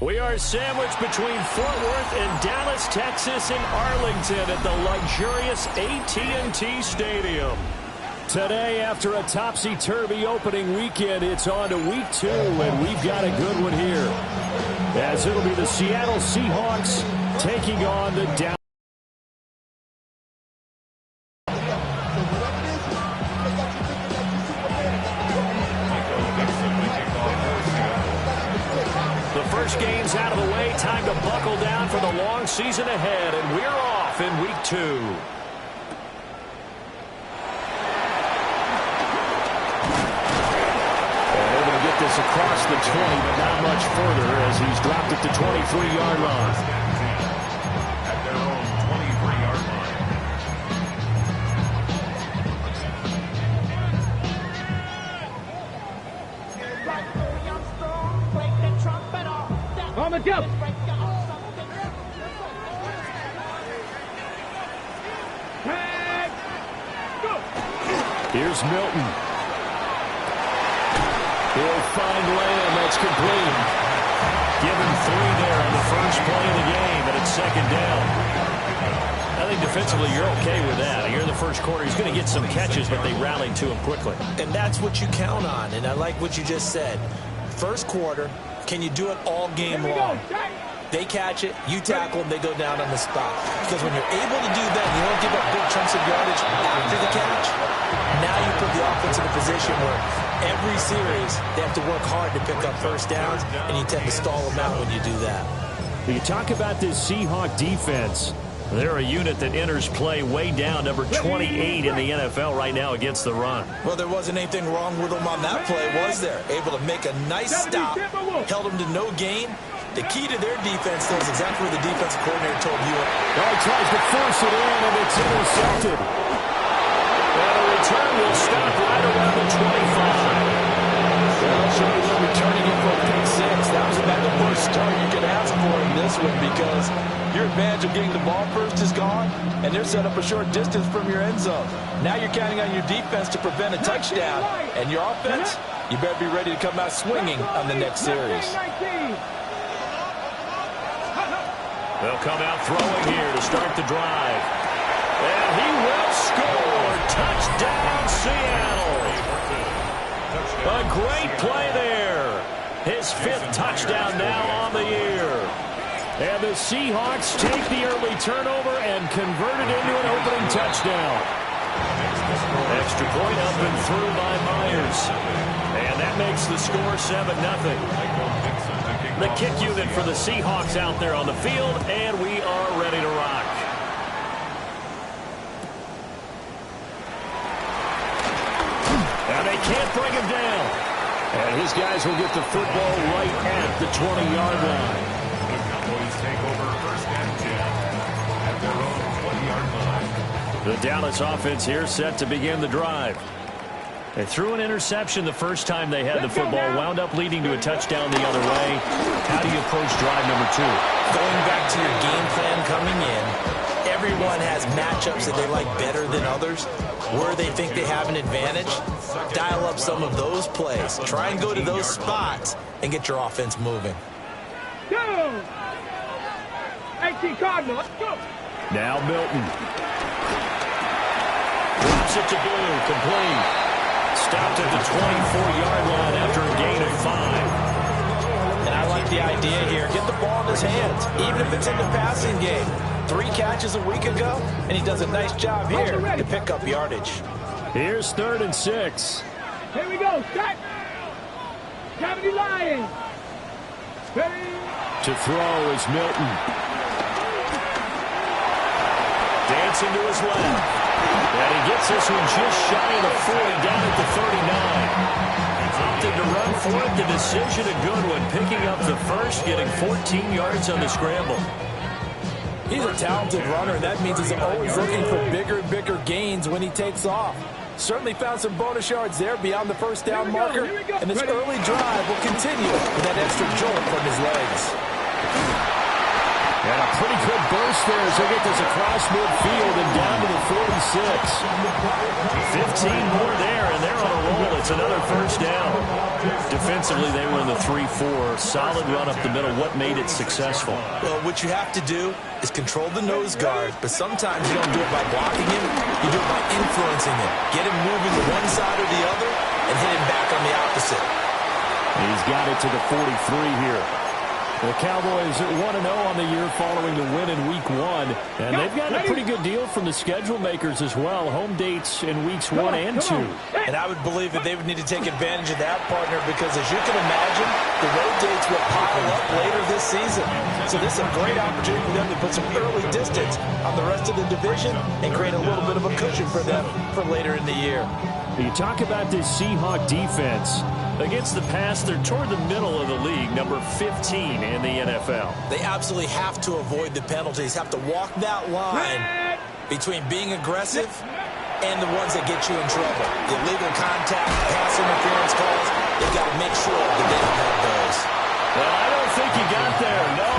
We are sandwiched between Fort Worth and Dallas, Texas, and Arlington at the luxurious AT&T Stadium. Today, after a topsy-turvy opening weekend, it's on to week 2, and we've got a good one here. As it'll be the Seattle Seahawks taking on the Dallas. The first game's out of the way. Time to buckle down for the long season ahead, and we're off in week 2. This across the 20, but not much further as he's dropped it to 23-yard line. At their own 23-yard line. On the jump. Here's Milton. He'll find Lamb. That's complete. Given 3 there on the first play of the game, and it's second down. I think defensively you're okay with that. Here in the first quarter, he's going to get some catches, but they rallied to him quickly. And that's what you count on, and I like what you just said. First quarter, can you do it all game long? They catch it, you tackle them, they go down on the spot. Because when you're able to do that, you don't give up big chunks of yardage after the catch. Now you put the offense in a position where every series they have to work hard to pick up first downs, and you tend to stall them out when you do that. You talk about this Seahawk defense. They're a unit that enters play way down, number 28 in the NFL right now against the run. Well, there wasn't anything wrong with them on that play, was there? Able to make a nice stop, held them to no gain. The key to their defense, though, is exactly what the defensive coordinator told you. He tries to force it in, and it's intercepted. And a return will stop right around the 25. Well, sure, they're returning it for a pick 6. That was about the worst start you could ask for in this one because your advantage of getting the ball first is gone, and they're set up a short distance from your end zone. Now you're counting on your defense to prevent a touchdown, and your offense, you better be ready to come out swinging on the next series. They'll come out throwing here to start the drive. And he will score. Touchdown, Seattle. A great play there. His 5th touchdown now on the year. And the Seahawks take the early turnover and convert it into an opening touchdown. Extra point up and through by Myers. And that makes the score 7-0. The kick unit for the Seahawks out there on the field, and we are ready to rock. And they can't bring him down. And his guys will get the football right at the 20-yard line. The Cowboys take over first and 10 at their own 20-yard line. The Dallas offense here set to begin the drive. They threw an interception the first time they had the football, wound up leading to a touchdown the other way. How do you approach drive number 2? Going back to your game plan coming in, everyone has matchups that they like better than others. Where they think they have an advantage, dial up some of those plays. Try and go to those spots and get your offense moving. Go! 18 Cardinals, go! Now Milton. Drops it to Blue, complete. Stopped at the 24-yard line after a gain of 5. And I like the idea here. Get the ball in his hands, even if it's in the passing game. 3 catches a week ago, and he does a nice job here to pick up yardage. Here's 3rd and 6. Here we go. Set. Cavity Lions. To throw is Milton. Dancing to his left. And he gets this one just shy of the 40, down at the 39. Opted to run for it. The decision a good one. Picking up the first, getting 14 yards on the scramble. He's a talented runner, and that means he's always looking for bigger and bigger gains when he takes off. Certainly found some bonus yards there beyond the first down marker, and this early drive will continue with that extra jolt from his legs. And And a pretty good burst there as they get this across midfield and down to the 46. 15 more there, and they're on a roll. It's another first down. Defensively, they were in the 3-4. Solid run up the middle. What made it successful? Well, what you have to do is control the nose guard, but sometimes you don't do it by blocking him. You do it by influencing him. Get him moving to one side or the other and hit him back on the opposite. He's got it to the 43 here. The Cowboys are 1-0 on the year following the win in Week 1. And they've got a pretty good deal from the schedule makers as well. Home dates in Weeks 1 and 2. And I would believe that they would need to take advantage of that, partner, because as you can imagine, the road dates will pile up later this season. So this is a great opportunity for them to put some early distance on the rest of the division and create a little bit of a cushion for them for later in the year. You talk about this Seahawks defense. Against the pass, they're toward the middle of the league, number 15 in the NFL. They absolutely have to avoid the penalties, have to walk that line between being aggressive and the ones that get you in trouble. The illegal contact, pass interference calls, they've got to make sure that they don't have those. Well, I don't think he got there, no.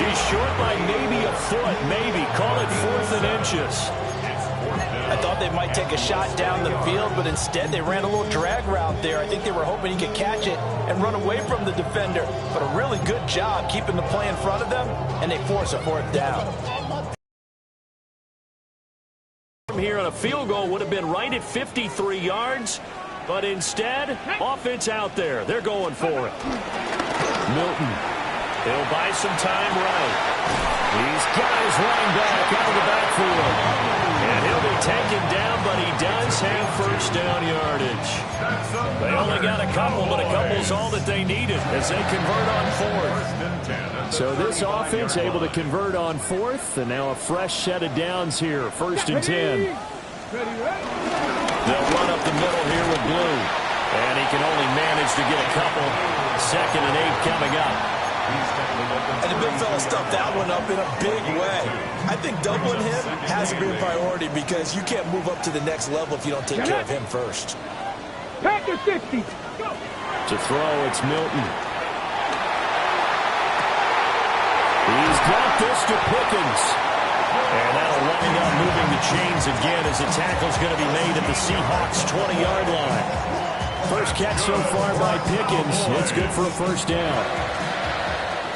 He's short by maybe a foot, maybe. Call it 4th and inches. I thought they might take a shot down the field, but instead they ran a little drag route there. I think they were hoping he could catch it and run away from the defender. But a really good job keeping the play in front of them, and they force a 4th down. From here on a field goal would have been right at 53 yards, but instead, offense out there. They're going for it. Milton. He'll buy some time right. He's got his running back out of the backfield. And he'll be taken down, but he does have first down yardage. They only got a couple, but a couple's all that they needed as they convert on 4th. So this offense able to convert on 4th, and now a fresh set of downs here, 1st and 10. They'll run up the middle here with Blue. And he can only manage to get a couple. 2nd and 8 coming up. And the big fella stuffed that one up in a big way. I think doubling him has to be a priority because you can't move up to the next level if you don't take care of him first. Pack the 60. To throw, it's Milton. He's got this to Pickens. And that'll wind up moving the chains again as the tackle's going to be made at the Seahawks' 20-yard line. First catch so far by Pickens. It's good for a first down.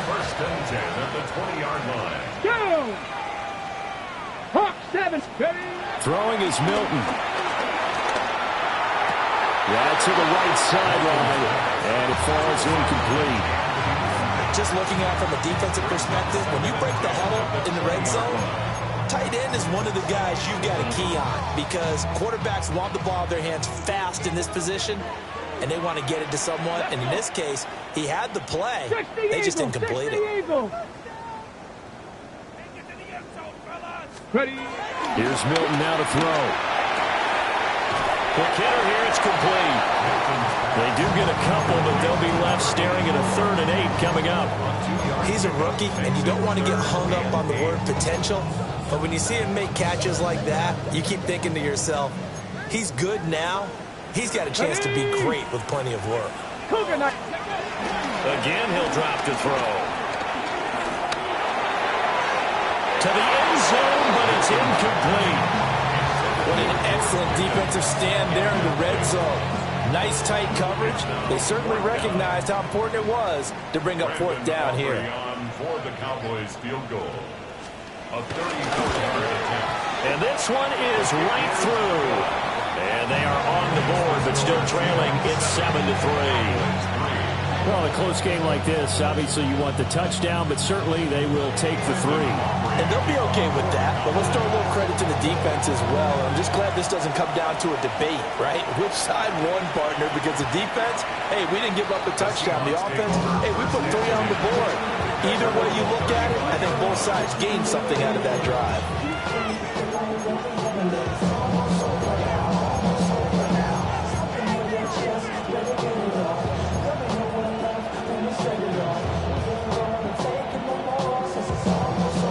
1st and 10 at the 20-yard line. Go! Hawk 7. Throwing is Milton. Right to the right sideline. And it falls incomplete. Just looking at it from a defensive perspective, when you break the huddle in the red zone, tight end is one of the guys you've got a key on because quarterbacks want the ball in their hands fast in this position, and they want to get it to someone. And in this case, he had the play. They just didn't complete it. Ready. Here's Milton now to throw. Quick hitter here, it's complete. They do get a couple, but they'll be left staring at a 3rd and 8 coming up. He's a rookie, and you don't want to get hung up on the word potential, but when you see him make catches like that, you keep thinking to yourself, he's good now. He's got a chance to be great with plenty of work. Again, he'll drop to throw. To the end zone, but it's incomplete. What an excellent defensive stand there in the red zone. Nice tight coverage. They certainly recognized how important it was to bring up 4th down here. For the Cowboys field goal. A 34-yard attempt. And this one is right through. And they are on the board, but still trailing. It's 7-3. Well, a close game like this, obviously you want the touchdown, but certainly they will take the 3. And they'll be okay with that, but let's throw a little credit to the defense as well. I'm just glad this doesn't come down to a debate, right? Which side won, partner? Because the defense, hey, we didn't give up a touchdown. The offense, hey, we put 3 on the board. Either way you look at it, I think both sides gained something out of that drive.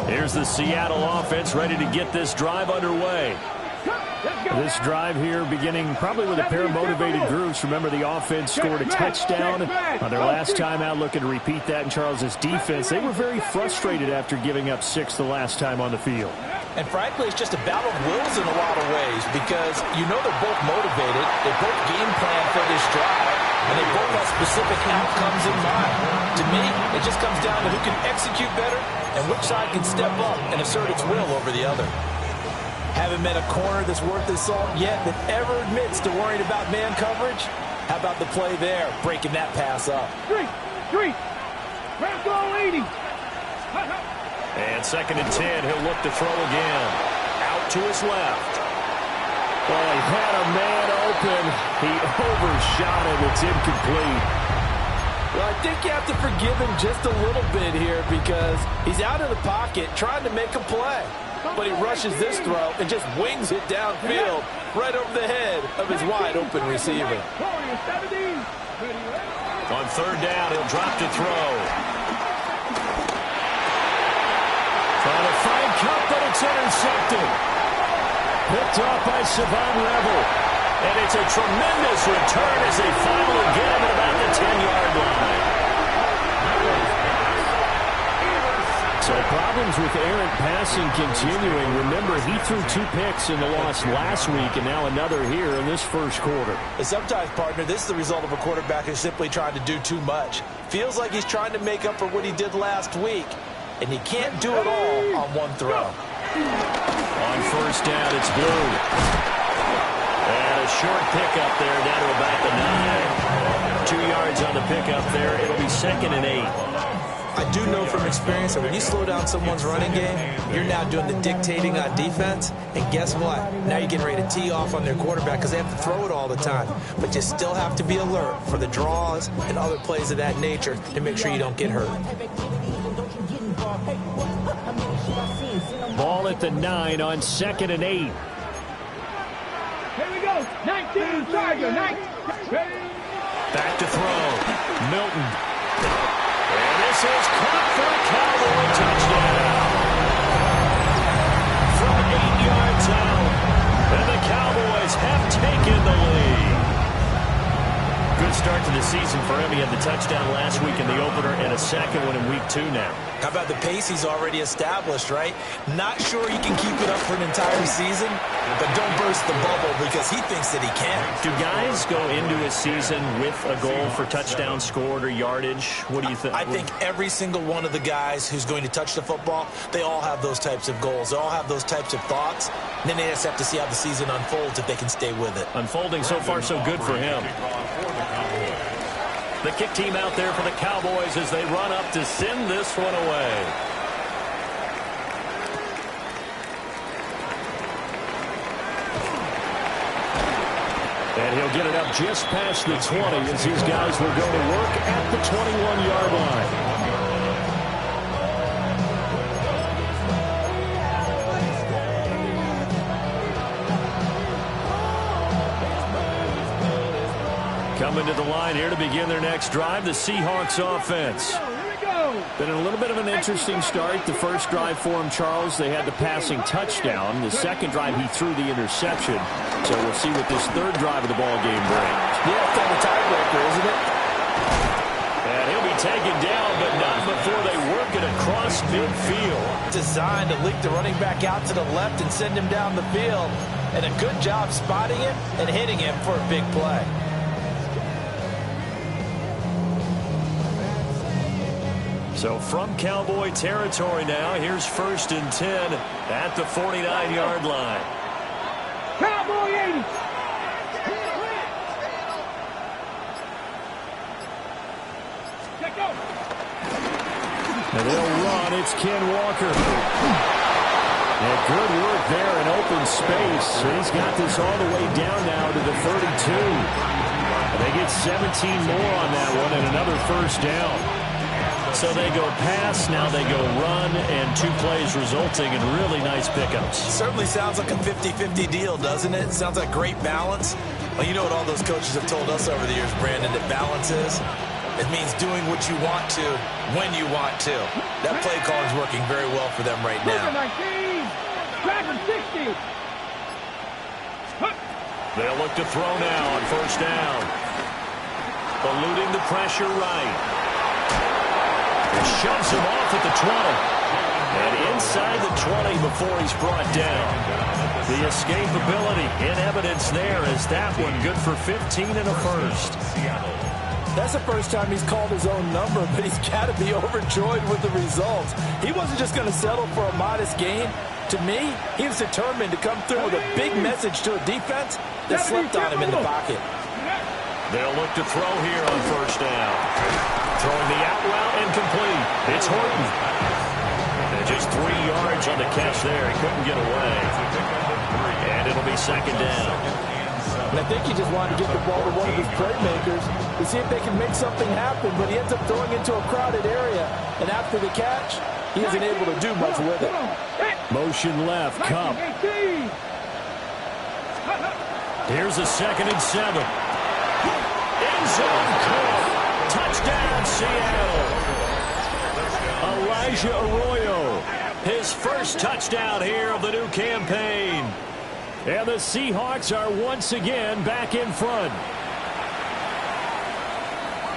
Here's the Seattle offense ready to get this drive underway. This drive here beginning probably with a pair of motivated groups. Remember, the offense scored a touchdown on their last time out, looking to repeat that in Charles's defense. They were very frustrated after giving up 6 the last time on the field. And frankly, it's just a battle of wills in a lot of ways because you know they're both motivated. They both game plan for this drive, and they both have specific outcomes in mind. To me, it just comes down to who can execute better and which side can step up and assert its will over the other. Haven't met a corner that's worth his salt yet that ever admits to worrying about man coverage? How about the play there, breaking that pass up? Three. Let's go, 80. And 2nd and 10, he'll look to throw again. Out to his left. Well, he had a man open. He overshot it. It's incomplete. Well, I think you have to forgive him just a little bit here because he's out of the pocket trying to make a play. But he rushes this throw and just wings it downfield right over the head of his wide-open receiver. On 3rd down, he'll drop to throw. Trying to find Cup, but it's intercepted. Picked off by Savon Revel. And it's a tremendous return as they finally get him at about the 10-yard line. So problems with errant passing continuing. Remember, he threw 2 picks in the loss last week, and now another here in this first quarter. And sometimes, partner, this is the result of a quarterback who's simply trying to do too much. Feels like he's trying to make up for what he did last week, and he can't do it all on one throw. On 1st down, it's Blue. And a short pickup there down to about the 9. 2 yards on the pickup there. It'll be 2nd and 8. I do know from experience that when you slow down someone's running game, you're now doing the dictating on defense. And guess what? Now you're getting ready to tee off on their quarterback because they have to throw it all the time. But you still have to be alert for the draws and other plays of that nature to make sure you don't get hurt. Ball at the 9 on 2nd and 8. Here we go. 19, Tiger. 19. Back to throw. Milton. And this is caught for a Cowboy touchdown. From 8 yards out. And the Cowboys have taken the lead. Good start to the season for him. He had the touchdown last week in the opener and a second one in week 2 now. How about the pace he's already established, right? Not sure he can keep it up for an entire season, but don't burst the bubble because he thinks that he can. Do guys go into a season with a goal for touchdown scored or yardage? What do you think? I think every single one of the guys who's going to touch the football, they all have those types of goals. They all have those types of thoughts. And then they just have to see how the season unfolds if they can stay with it. Unfolding so far so good for him. The kick team out there for the Cowboys as they run up to send this one away. And he'll get it up just past the 20 as these guys will go to work at the 21-yard line. Coming to the line here to begin their next drive, the Seahawks offense. Been a little bit of an interesting start. The first drive for him, Charles, they had the passing touchdown. The second drive, he threw the interception. So we'll see what this third drive of the ball game brings. Yeah, it's kind of a tiebreaker, isn't it? And he'll be taken down, but not before they work it across midfield. Designed to leak the running back out to the left and send him down the field. And a good job spotting him and hitting him for a big play. So from Cowboy territory now, here's 1st and 10 at the 49-yard line. Cowboy 80. Check out. And they'll run. It's Ken Walker. And good work there in open space. He's got this all the way down now to the 32. And they get 17 more on that one and another 1st down. So they go pass, now they go run, and 2 plays resulting in really nice pickups. Certainly sounds like a 50-50 deal, doesn't it? Sounds like great balance. Well, you know what all those coaches have told us over the years, Brandon, that balance is? It means doing what you want to, when you want to. That play calling is working very well for them right now. 19, 60. They'll look to throw now on first down. Eluding the pressure right. It shoves him off at the 20. And inside the 20 before he's brought down. The escapability in evidence there as that one good for 15 and a first. That's the first time he's called his own number, but he's got to be overjoyed with the results. He wasn't just going to settle for a modest gain. To me, he was determined to come through with a big message to a defense that slept on him in the pocket. They'll look to throw here on first down. Throwing the out route incomplete. It's Horton. And just 3 yards on the catch there. He couldn't get away. And it'll be second down. And I think he just wanted to get the ball to one of his playmakers to see if they can make something happen, but he ends up throwing into a crowded area. And after the catch, he isn't able to do much with it. Motion left, Cup. Here's a 2nd and 7. End zone Cup. Touchdown, Seattle. Elijah Arroyo, his first touchdown here of the new campaign. And the Seahawks are once again back in front.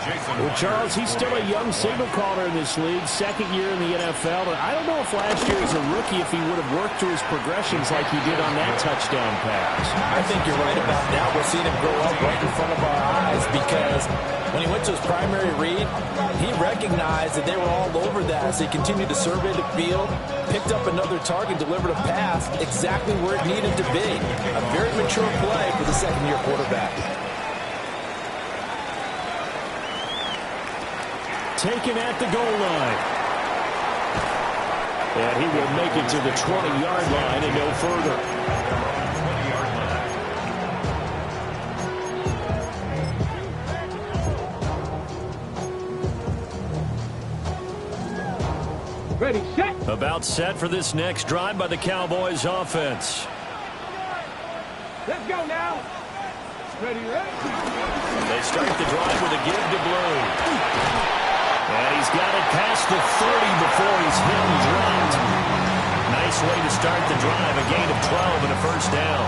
Well, Charles, he's still a young signal caller in this league, 2nd year in the NFL. And I don't know if last year as a rookie if he would have worked through his progressions like he did on that touchdown pass. I think you're right about that. We're seeing him grow up right in front of our eyes because when he went to his primary read, he recognized that they were all over that as he continued to survey the field, picked up another target, delivered a pass exactly where it needed to be. A very mature play for the 2nd-year quarterback. Taken at the goal line. And he will make it to the 20-yard line and no further. 20-yard line. Ready, set. About set for this next drive by the Cowboys offense. Let's go now. Ready, ready. They start the drive with a give to Blue. And he's got it past the 30 before he's hit and dropped. Nice way to start the drive. A gain of 12 and a first down.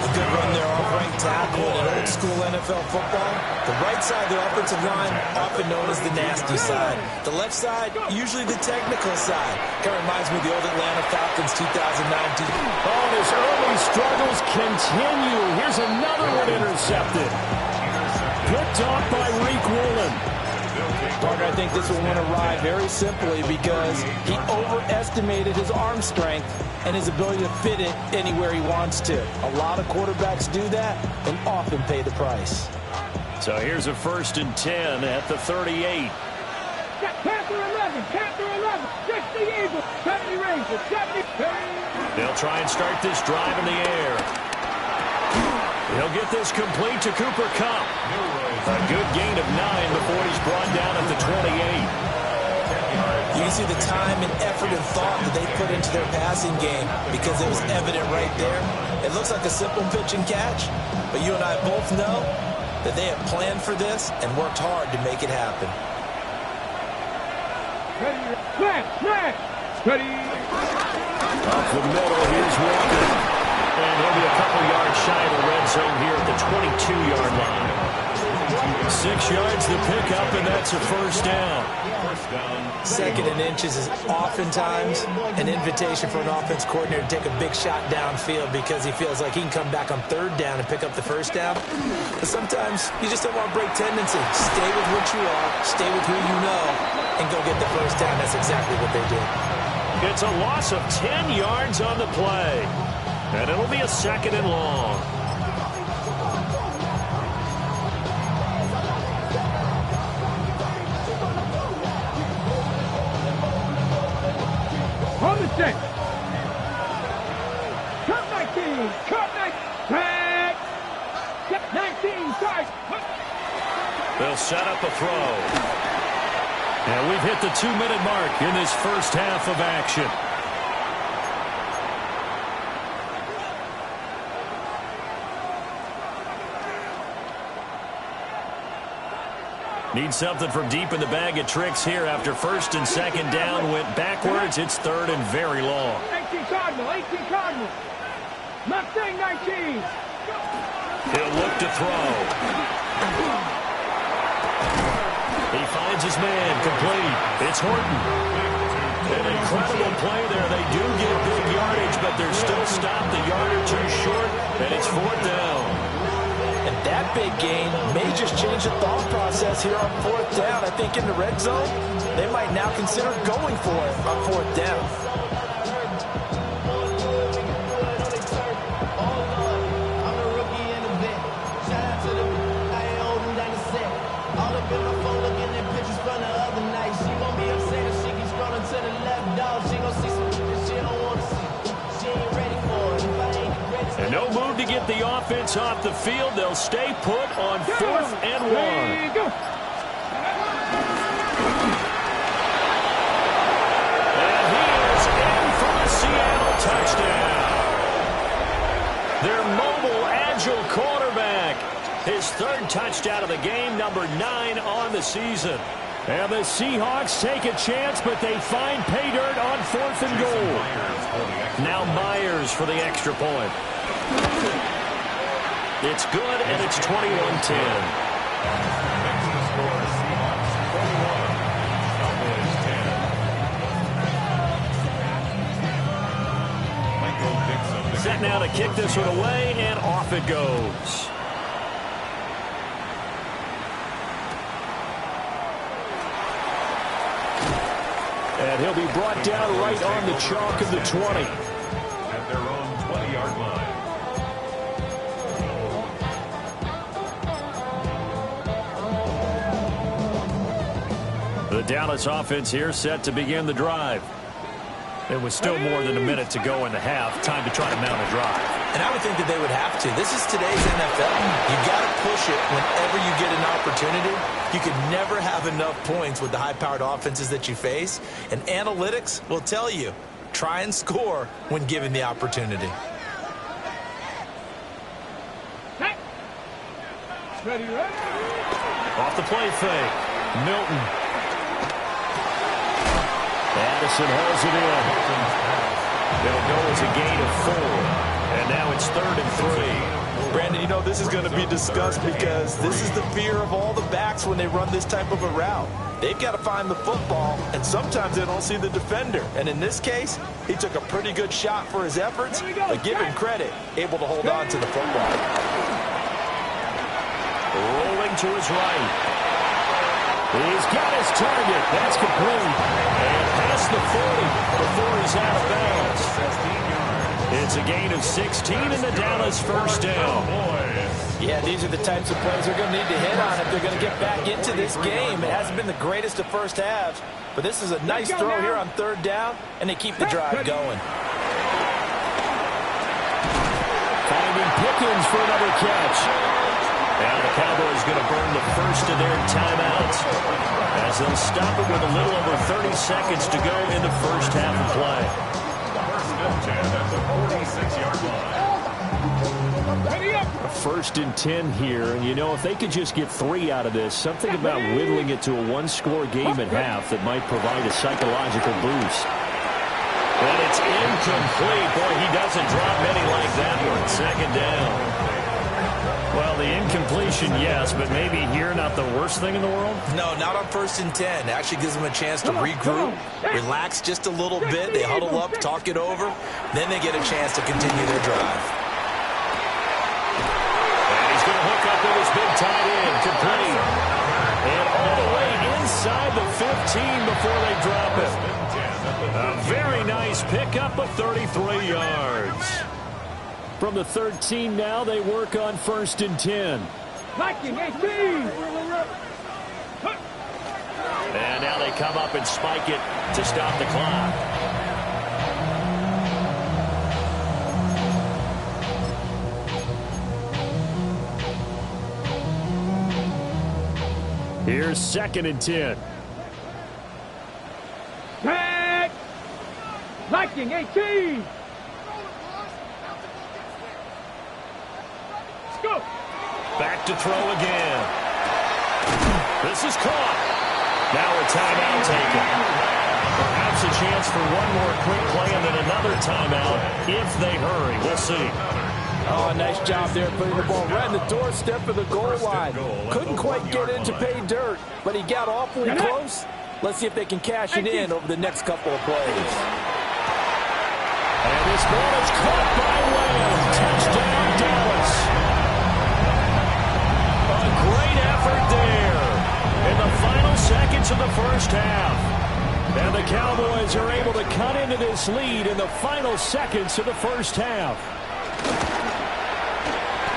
A good run there off right tackle in old school NFL football. The right side of the offensive line, often known as the nasty side. The left side, usually the technical side. Kind of reminds me of the old Atlanta Falcons 2019. Oh, his early struggles continue. Here's another one intercepted. Picked off by Reek Woolen. Parker, I think this will win a ride very simply because he overestimated his arm strength and his ability to fit it anywhere he wants to. A lot of quarterbacks do that and often pay the price. So here's a 1st and 10 at the 38. Panther 11, Panther 11, 60 Eagles, 70 Rangers, 70. They'll try and start this drive in the air. He'll get this complete to Cooper Kupp. A good gain of 9 before he's brought down at the 28. You can see the time and effort and thought that they put into their passing game because it was evident right there. It looks like a simple pitch and catch, but you and I both know that they have planned for this and worked hard to make it happen. Ready, smash, smash. Ready. Up the middle, here's Walker. And he'll be a couple yards shy of the red zone here at the 22-yard line. 6 yards to pick up, and that's a first down. 2nd and inches is oftentimes an invitation for an offense coordinator to take a big shot downfield because he feels like he can come back on 3rd down and pick up the first down. But sometimes you just don't want to break tendency. Stay with what you are, stay with who you know, and go get the first down. That's exactly what they did. It's a loss of 10 yards on the play. And it'll be a 2nd and long. On the set. Cut 19. Cut 19. 19. Side. They'll set up a throw. And we've hit the 2-minute mark in this first half of action. Need something from deep in the bag of tricks here after 1st and 2nd down. Went backwards. It's 3rd and very long. 18 Cardinal. 18 Cardinal. Mustang 19. He'll look to throw. He finds his man, complete. It's Horton. An incredible play there. They do get big yardage, but they're still stopped a yard or two short, and it's 4th down. And that big gain may just change the thought process here on 4th down. I think in the red zone, they might now consider going for it on 4th down. And no move to get the offense off the field. They'll stay put on 4th and 1. And he is in for a Seattle touchdown. Their mobile, agile quarterback. His 3rd touchdown of the game, number 9 on the season. And the Seahawks take a chance, but they find pay dirt on 4th and goal. Now Myers for the extra point. It's good, and it's 21-10. Set now to kick this one away, and off it goes. And he'll be brought down right on the chalk of the 20. At their own 20-yard line. The Dallas offense here set to begin the drive. It was still more than a minute to go in the half. Time to try to mount a drive. And I would think that they would have to. This is today's NFL. You got to push it whenever you get an opportunity. You can never have enough points with the high-powered offenses that you face. And analytics will tell you, try and score when given the opportunity. Ready, ready. Off the play fake. Milton. Addison hauls it in. They'll go as a gain of 4. And now it's 3rd and 3. Brandon, you know this is going to be discussed because this is the fear of all the backs when they run this type of a route. They've got to find the football, and sometimes they don't see the defender. And in this case, he took a pretty good shot for his efforts, but give him credit, able to hold on to the football. Rolling to his right. He's got his target. That's complete. And past the 40 before he's out of bounds. It's a gain of 16 in the Dallas 1st down. Yeah, these are the types of plays they're going to need to hit on if they're going to get back into this game. It hasn't been the greatest of first halves, but this is a nice throw here on 3rd down, and they keep the drive going. Finding Pickens for another catch. Now the Cowboys going to burn the first of their timeouts as they'll stop it with a little over 30 seconds to go in the first half of play. First and 10 at the 46-yard line. A 1st and 10 here, and you know, if they could just get 3 out of this, something about whittling it to a one-score game at half that might provide a psychological boost. And it's incomplete. Boy, he doesn't drop many like that one. 2nd down. Well, the incompletion, yes, but maybe here not the worst thing in the world? No, not on 1st and 10. It actually gives them a chance to regroup, relax just a little bit. They huddle up, talk it over. Then they get a chance to continue their drive. And he's going to hook up with his big tight end, complete. And all the way inside the 15 before they drop it. A very nice pickup of 33 yards. From the 13 now, they work on 1st and 10. Liking 18. And now they come up and spike it to stop the clock. Here's 2nd and 10. Tag. Liking 18. Go. Back to throw again. This is caught. Now a timeout taken. Perhaps a chance for one more quick play and then another timeout if they hurry. We'll see. Oh, nice job there putting the ball right in the doorstep of the goal line. Couldn't quite get in to pay dirt, but he got awfully close. Let's see if they can cash it in over the next couple of plays. And this ball is caught by Lamb. Touchdown, Dallas. A great effort there in the final seconds of the first half. And the Cowboys are able to cut into this lead in the final seconds of the first half.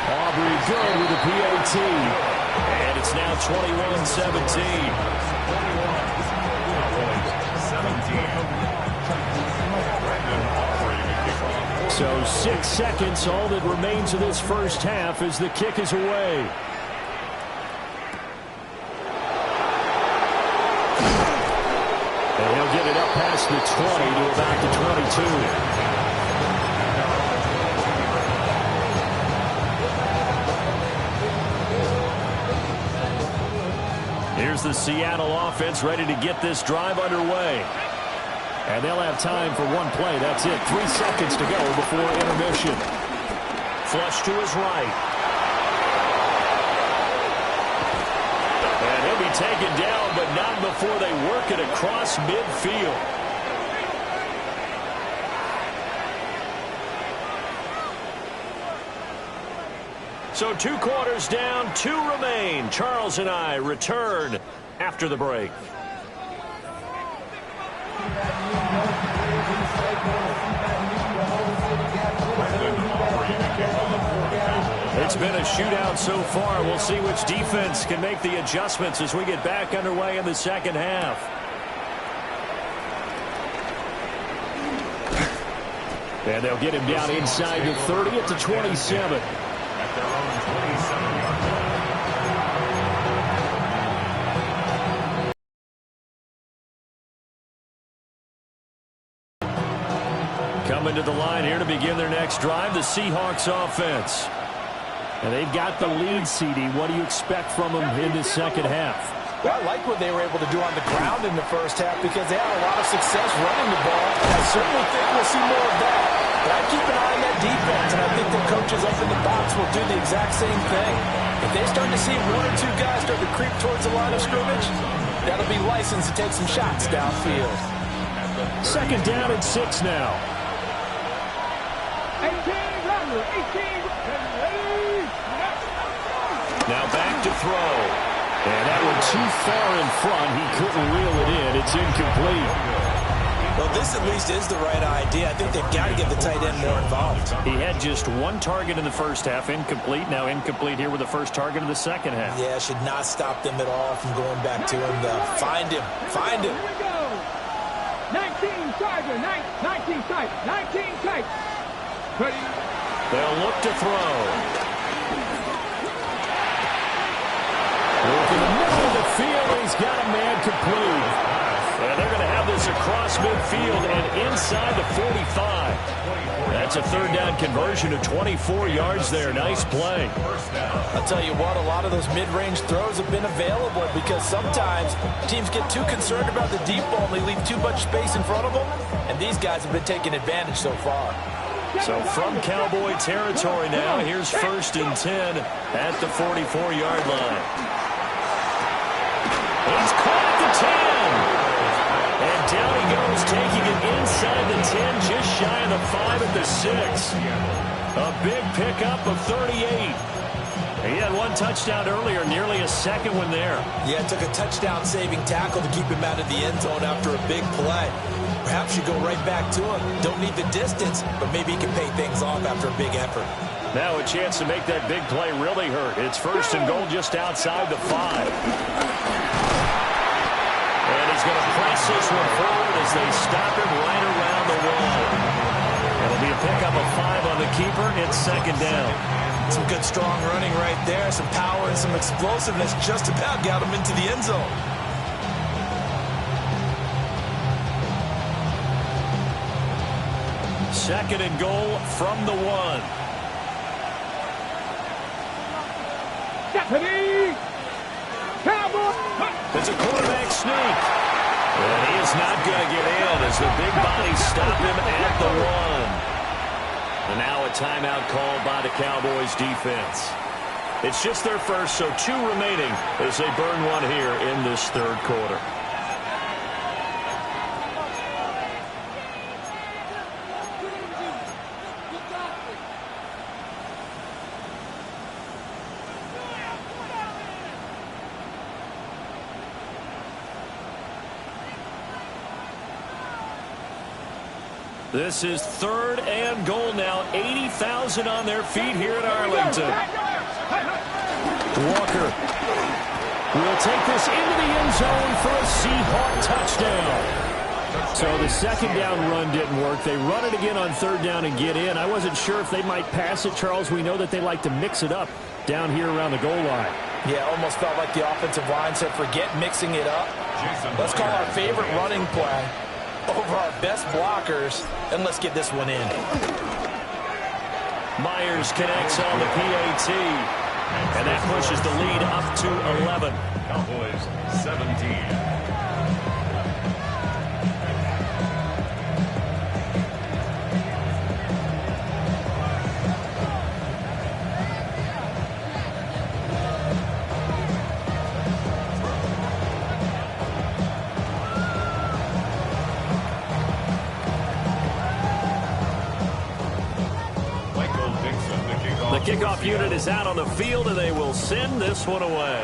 Aubrey good with the PAT. And it's now 21-17. So 6 seconds, all that remains of this first half as the kick is away. And he'll get it up past the 20 to about the 22. Here's the Seattle offense ready to get this drive underway. And they'll have time for one play. That's it. 3 seconds to go before intermission. Flush to his right. And he'll be taken down, but not before they work it across midfield. So 2 quarters down, 2 remain. Charles and I return after the break. It's been a shootout so far. We'll see which defense can make the adjustments as we get back underway in the second half. And they'll get him down inside the 30 at the 27. At their own 27-yard line. Coming to the line here to begin their next drive, the Seahawks offense. And they've got the lead, CD. What do you expect from them in the second half? Well, I like what they were able to do on the ground in the first half because they had a lot of success running the ball. I certainly think we'll see more of that. But I keep an eye on that defense, and I think the coaches up in the box will do the exact same thing. If they start to see 1 or 2 guys start to creep towards the line of scrimmage, that'll be licensed to take some shots downfield. Second down and 6 now. 18, Rumble, 18, Now back to throw. And that one too far in front. He couldn't reel it in. It's incomplete. Well, this at least is the right idea. I think they've got to get the tight end more involved. He had just 1 target in the first half, incomplete. Now incomplete here with the first target of the second half. Yeah, should not stop them at all from going back to him, though. Find him. Find him. Here we go. 19 Tiger, 19 tight, 19 tight. They'll look to throw. Look in the middle of the field. He's got a man complete. And they're going to have this across midfield and inside the 45. That's a third down conversion of 24 yards there. Nice play. I'll tell you what, a lot of those mid-range throws have been available because sometimes teams get too concerned about the deep ball and they leave too much space in front of them. And these guys have been taking advantage so far. So from Cowboy territory now, here's 1st and 10 at the 44-yard line. He's caught at the 10. And down he goes, taking it inside the 10, just shy of the 5 at the 6. A big pickup of 38. He had 1 touchdown earlier, nearly a second one there. Yeah, it took a touchdown-saving tackle to keep him out of the end zone after a big play. Perhaps you go right back to him. Don't need the distance, but maybe he can pay things off after a big effort. Now a chance to make that big play really hurt. It's 1st and goal just outside the 5. And he's going to press this one forward as they stop him right around the wall. It'll be a pickup of 5 on the keeper. It's 2nd down. Some good strong running right there. Some power and some explosiveness just about got him into the end zone. 2nd and goal from the 1. Stephanie! Cowboy! It's a quarterback sneak. And he is not going to get in as the big bodies stop him at the 1. And now a timeout called by the Cowboys defense. It's just their first, so 2 remaining as they burn one here in this third quarter. This is 3rd and goal now. 80,000 on their feet here at Arlington. Walker will take this into the end zone for a Seahawk touchdown. So the second down run didn't work. They run it again on 3rd down and get in. I wasn't sure if they might pass it, Charles. We know that they like to mix it up down here around the goal line. Yeah, almost felt like the offensive line said, forget mixing it up. Let's call our favorite running play over our best blockers, and let's get this one in. Myers connects on the PAT, and that pushes the lead up to 11. Cowboys 17. The kickoff unit is out on the field, and they will send this one away.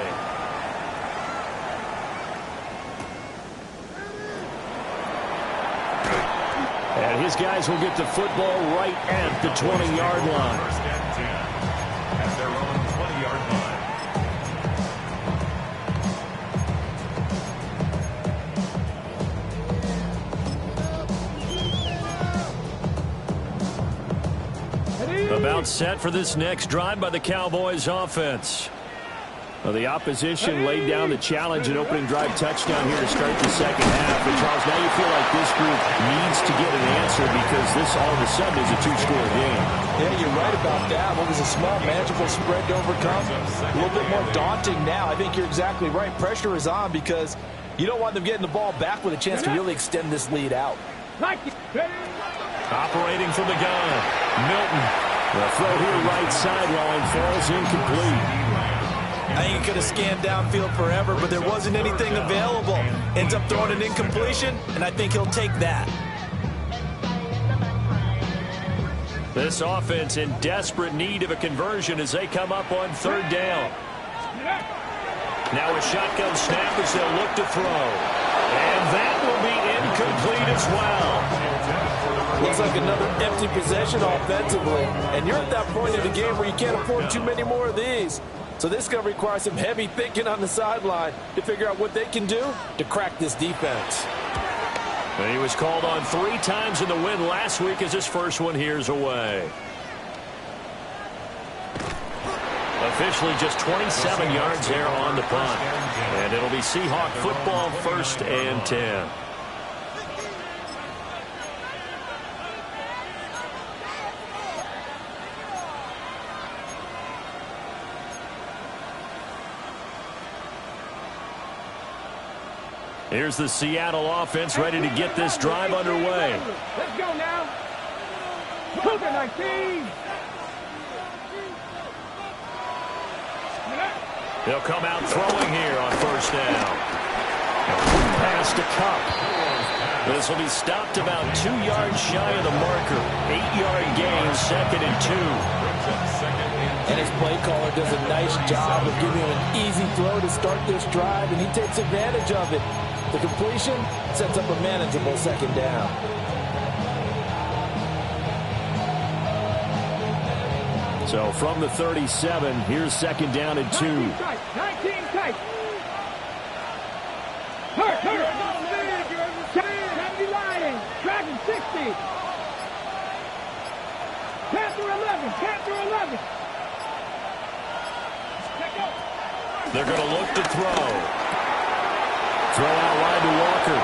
And his guys will get the football right at the 20-yard line. First and 10 at their own 20-yard line. About set for this next drive by the Cowboys offense. Well, the opposition laid down the challenge and opening drive touchdown here to start the second half. But Charles, now you feel like this group needs to get an answer because this all of a sudden is a 2-score game. Yeah, you're right about that. What was a small, manageable spread to overcome? A little bit more daunting now. I think you're exactly right. Pressure is on because you don't want them getting the ball back with a chance to really extend this lead out. Operating from the gun, Milton. The throw here right sideline falls incomplete. I think he could have scanned downfield forever, but there wasn't anything available. Ends up throwing an incompletion, and I think he'll take that. This offense in desperate need of a conversion as they come up on 3rd down. Now a shotgun snap as they'll look to throw. And that will be incomplete as well. Looks like another empty possession offensively. And you're at that point in the game where you can't afford too many more of these. So this is going to require some heavy thinking on the sideline to figure out what they can do to crack this defense. And he was called on 3 times in the win last week as his first one here's away. Officially just 27 yards there on the punt. And it'll be Seahawk football 1st and 10. Here's the Seattle offense ready to get this drive underway. Let's go now. Cougar 19. They'll come out throwing here on 1st down. Pass to Cup. This will be stopped about 2 yards shy of the marker. 8-yard gain, 2nd and 2. And his play caller does a nice job of giving him an easy throw to start this drive, and he takes advantage of it. The completion sets up a manageable 2nd down. So from the 37, here's 2nd down and 2. 19 tight. Hurt. 70 Lions. Dragon 60. Panther 11. They're going to look to throw. Throw out wide to Walker.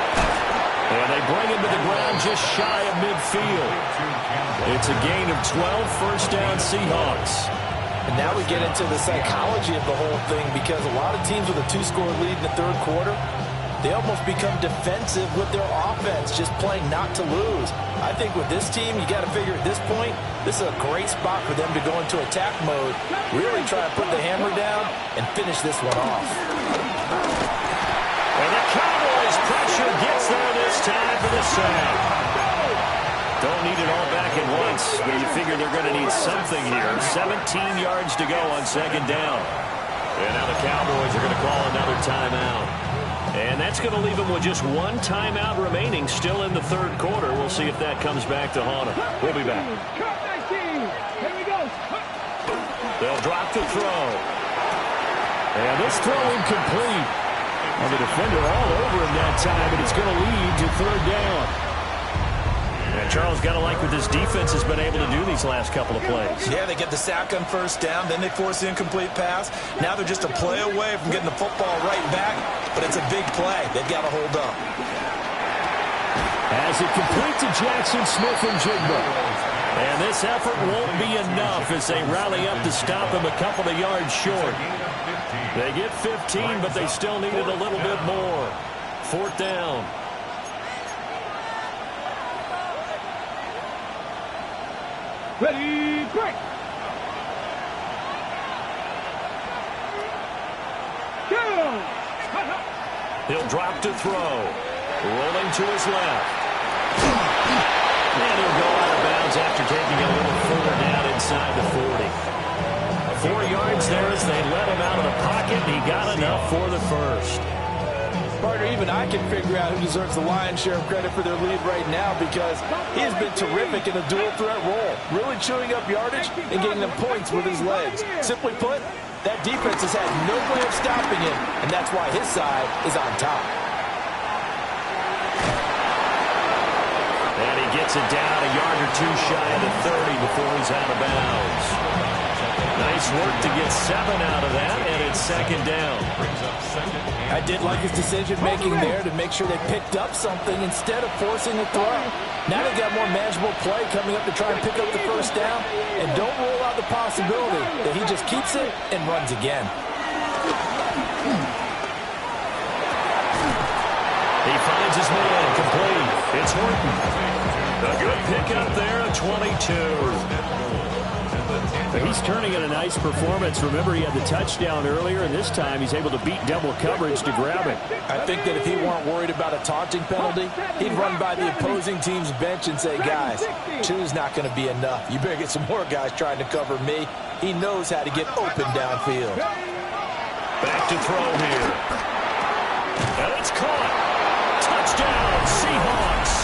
And they bring him to the ground just shy of midfield. It's a gain of 12, 1st down Seahawks. And now we get into the psychology of the whole thing because a lot of teams with a 2-score lead in the 3rd quarter, they almost become defensive with their offense, just playing not to lose. I think with this team, you got to figure at this point, this is a great spot for them to go into attack mode, really try to put the hammer down and finish this one off. And the Cowboys' pressure gets there this time for the sack. Don't need it all back at once, but you figure they're going to need something here. 17 yards to go on second down. And now the Cowboys are going to call another timeout. And that's going to leave them with just one timeout remaining still in the third quarter. We'll see if that comes back to haunt them. We'll be back. Here we go. They'll drop the throw. And this throw incomplete. And the defender all over him that time, and it's going to lead to third down. And Charles, got to like what this defense has been able to do these last couple of plays. Yeah, they get the sack on first down, then they force the incomplete pass. Now they're just a play away from getting the football right back, but it's a big play. They've got to hold up. As it complete to Jackson Smith and Jigba. And this effort won't be enough as they rally up to stop him a couple of yards short. They get 15, but they still needed a little bit more. Fourth down. Ready, break. Go. He'll drop to throw. Rolling to his left. And he'll go out of bounds after taking a little further down inside the 40. 4 yards there as they let him out of the pocket, and he got enough for the first. Partner, even I can figure out who deserves the lion's share of credit for their lead right now because he has been terrific in a dual threat role, really chewing up yardage and getting them points with his legs. Simply put, that defense has had no way of stopping him, and that's why his side is on top. And he gets it down a yard or two shy of the 30 before he's out of bounds. Nice work to get 7 out of that, and it's second down. I did like his decision-making there to make sure they picked up something instead of forcing a throw. Now they've got more manageable play coming up to try and pick up the first down, and don't rule out the possibility that he just keeps it and runs again. He finds his man complete. It's Horton. A good pickup there at 22. He's turning in a nice performance. Remember, he had the touchdown earlier, and this time he's able to beat double coverage to grab it. I think that if he weren't worried about a taunting penalty, he'd run by the opposing team's bench and say, guys, 2's not going to be enough. You better get some more guys trying to cover me. He knows how to get open downfield. Back to throw here. And it's caught. Touchdown, Seahawks.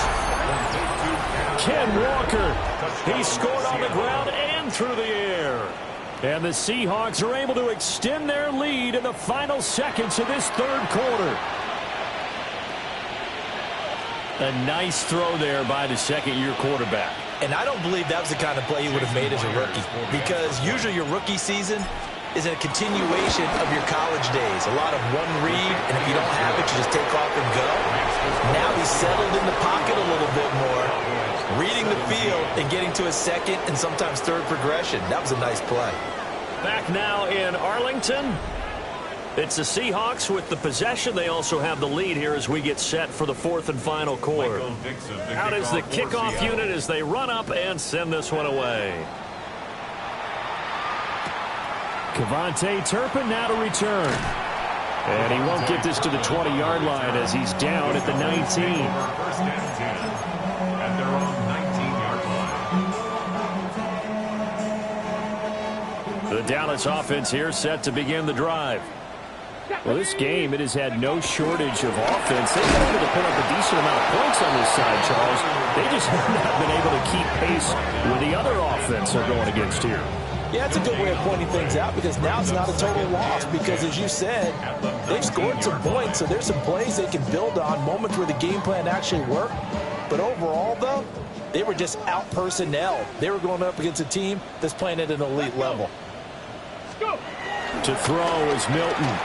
Ken Walker, he scored on the ground and through the air. And the Seahawks are able to extend their lead in the final seconds of this third quarter. A nice throw there by the second-year quarterback. And I don't believe that was the kind of play he would have made as a rookie, because usually your rookie season is a continuation of your college days. A lot of one read, and if you don't have it, you just take off and go. Now he's settled in the pocket a little bit more, reading the field and getting to a second and sometimes third progression. That was a nice play. Back now in Arlington. It's the Seahawks with the possession. They also have the lead here as we get set for the fourth and final quarter. Out is the kickoff unit as they run up and send this one away. Kevontae Turpin now to return. And he won't get this to the 20-yard line as he's down at the 19. First and 10 at their own 19-yard line. The Dallas offense here set to begin the drive. Well, this game, it has had no shortage of offense. They've been able to put up a decent amount of points on this side, Charles. They just have not been able to keep pace with the other offense they're going against here. Yeah, it's a good way of pointing things out because now it's not a total loss because, as you said, they've scored some points, so there's some plays they can build on, moments where the game plan actually worked. But overall, though, they were just out-personnel. They were going up against a team that's playing at an elite level. To throw is Milton.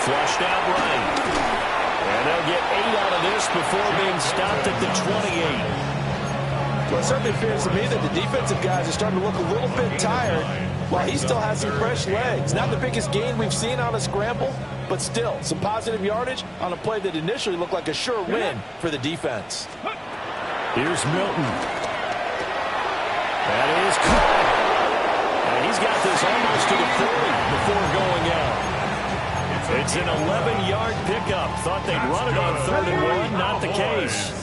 Flushed out right. And they'll get 8 out of this before being stopped at the 28. Well, it certainly appears to me that the defensive guys are starting to look a little bit tired while he still has some fresh legs. Not the biggest gain we've seen on a scramble, but still, some positive yardage on a play that initially looked like a sure win for the defense. Here's Milton. That is caught. And he's got this almost to the 40 before going out. It's an 11-yard pickup. Thought they'd run it on 3rd and 1. Not the case.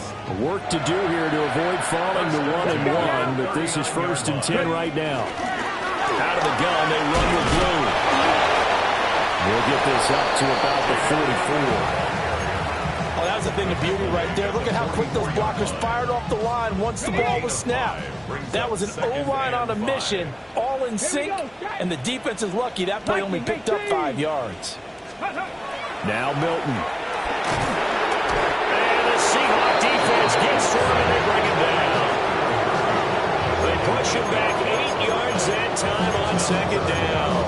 Work to do here to avoid falling to 1 and 1, but this is 1st and 10 right now. Out of the gun, they run with blue. We'll get this up to about the 44. Oh, that was a thing of beauty right there. Look at how quick those blockers fired off the line once the ball was snapped. That was an O-line on a mission, all in sync, and the defense is lucky that play only picked up 5 yards. Now Milton. And the Seahawks defense gets to him and they bring him down. They push him back 8 yards that time on 2nd down.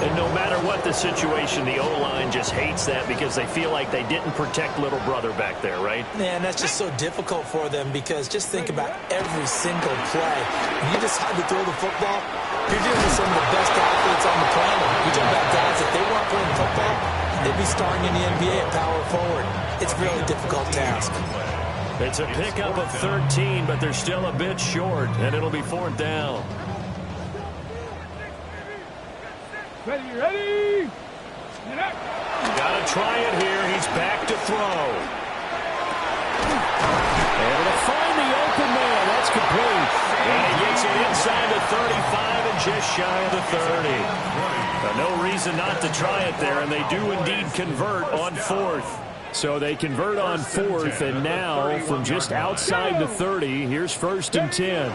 And no matter what the situation, the O-line just hates that because they feel like they didn't protect little brother back there, right? Man, that's just so difficult for them because just think about every single play. When you decide to throw the football, you're dealing with some of the best athletes on the planet. You talk about guys, if they weren't playing football, they'd be starring in the NBA at power forward. It's a really difficult task. It's a pickup of 13, but they're still a bit short, and it'll be 4th down. Ready? Gotta try it here. He's back to throw. Able to find the open man. That's complete. And he gets it inside the 35 and just shy of the 30. No reason not to try it there, and they do indeed convert on 4th. So they convert on 4th, and now from just outside the 30, here's 1st and 10.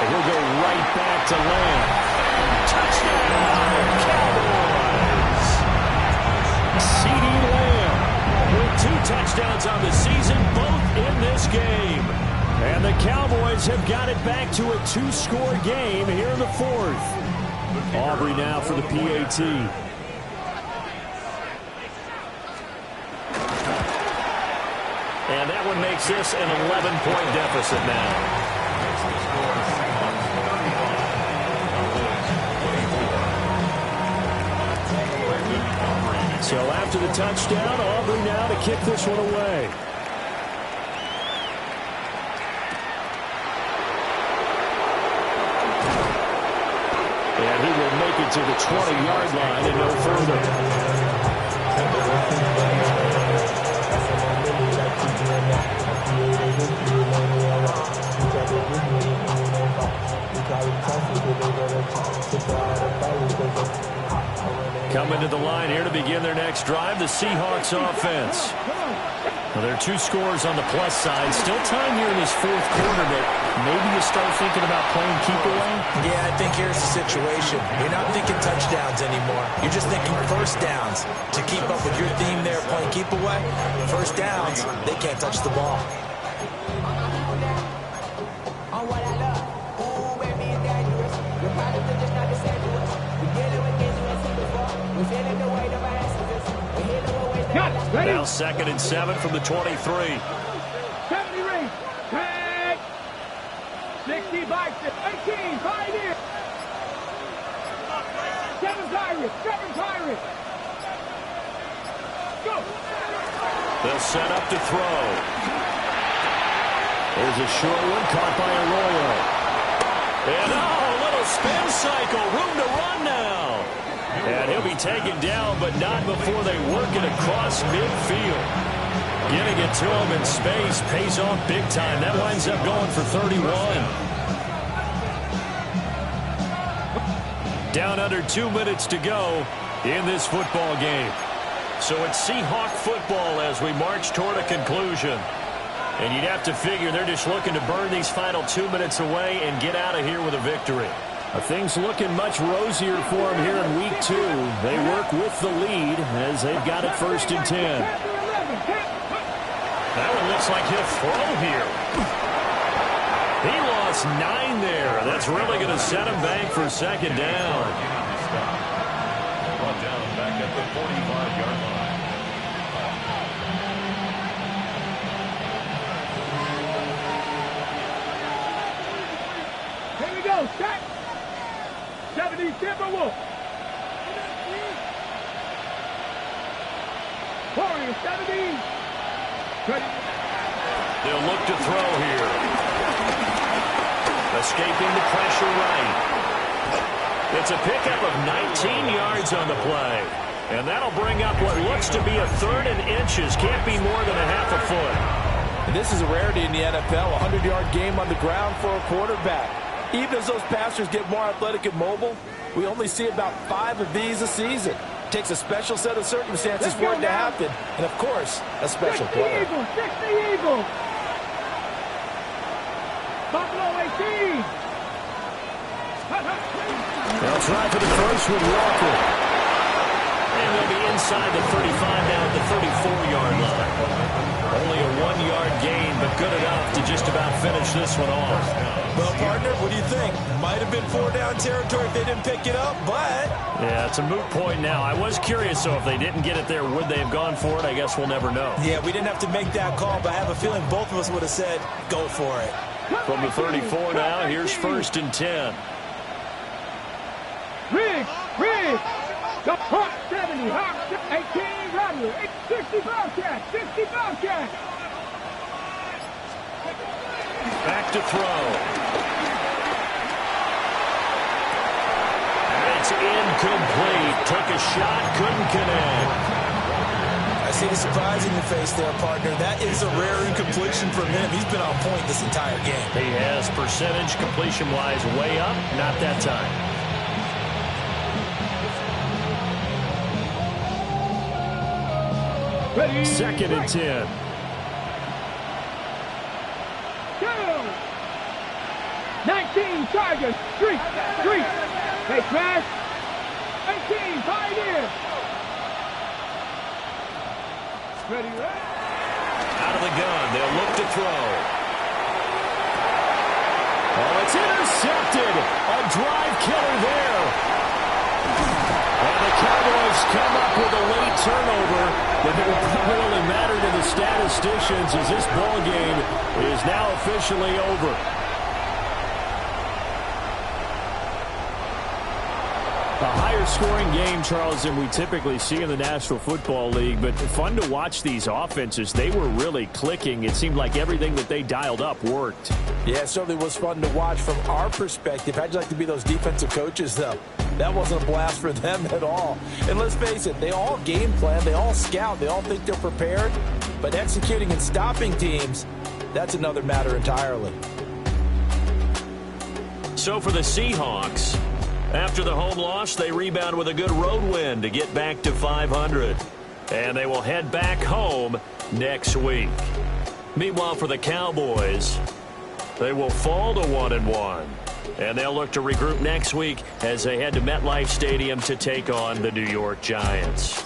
He'll go right back to Lamb. Touchdown, Cowboys! CeeDee Lamb with 2 touchdowns on the season, both in this game. And the Cowboys have got it back to a 2-score game here in the 4th. Aubrey now for the PAT. And that one makes this an 11-point deficit now. So after the touchdown, Aubrey now to kick this one away. And he will make it to the 20-yard line and no further. Coming to the line here to begin their next drive, the Seahawks offense. Well, there are 2 scores on the plus side. Still time here in this 4th quarter, but maybe you start thinking about playing keep away? Yeah, I think here's the situation. You're not thinking touchdowns anymore. You're just thinking 1st downs. To keep up with your theme there, playing keep away, 1st downs, they can't touch the ball. Now 2nd and 7 from the 23. 70 rings. Tag. 65, 18, 5 in. 7 Pirates. Go. They'll set up to throw. There's a short one caught by Arroyo. And a little spin cycle. Room to run now. And he'll be taken down, but not before they work it across midfield. Getting it to him in space pays off big time. That winds up going for 31. Down under 2 minutes to go in this football game. So it's Seahawk football as we march toward a conclusion. And you'd have to figure they're just looking to burn these final 2 minutes away and get out of here with a victory. Things looking much rosier for them here in week 2. They work with the lead as they've got it 1st and 10. That one looks like he'll throw here. He lost 9 there. That's really going to set him back for 2nd down. Brought down back at the 45-yard line. Here we go. Start. 70 Timberwolves. Warriors 70. They'll look to throw here. Escaping the pressure right. It's a pickup of 19 yards on the play. And that'll bring up what looks to be a 3rd and inches. Can't be more than a half a foot. And this is a rarity in the NFL, a 100-yard game on the ground for a quarterback. Even as those passers get more athletic and mobile, we only see about 5 of these a season. It takes a special set of circumstances for it to happen, and, of course, a special player. Eagles, 60 Eagles. Buffalo 18. They'll try for the first with Walker. And they'll be inside the 35 now at the 34-yard line. Only a 1-yard gain, but good enough to just about finish this one off. Well, partner, what do you think? Might have been 4-down territory if they didn't pick it up, but... Yeah, it's a moot point now. I was curious, so if they didn't get it there, would they have gone for it? I guess we'll never know. Yeah, we didn't have to make that call, but I have a feeling both of us would have said, go for it. From the 34 now, here's 1st and 10. Riggs. The Hawks 70, Hawks 18, Rodney, 60 Bobcats, 60 Bobcats. Back to throw. It's incomplete. Took a shot, couldn't connect. I see the surprise in your face there, partner. That is a rare incompletion from him. He's been on point this entire game. He has percentage completion-wise way up, not that time. Ready, 2nd and 10. Go. 19 Tigers, street. Hey, Crash. 18 Pioneer. Ready, Out of the gun, they'll look to throw. Oh, it's intercepted. A drive killer there. And the Cowboys come up with a late turnover that will really matter to the statisticians as this ball game is now officially over. A higher scoring game, Charles, than we typically see in the National Football League, but fun to watch these offenses. They were really clicking. It seemed like everything that they dialed up worked. Yeah, it certainly was fun to watch from our perspective. How'd you like to be those defensive coaches, though? That wasn't a blast for them at all. And let's face it, they all game plan, they all scout, they all think they're prepared. But executing and stopping teams, that's another matter entirely. So for the Seahawks, after the home loss, they rebound with a good road win to get back to 500. And they will head back home next week. Meanwhile, for the Cowboys, they will fall to 1-1. And they'll look to regroup next week as they head to MetLife Stadium to take on the New York Giants.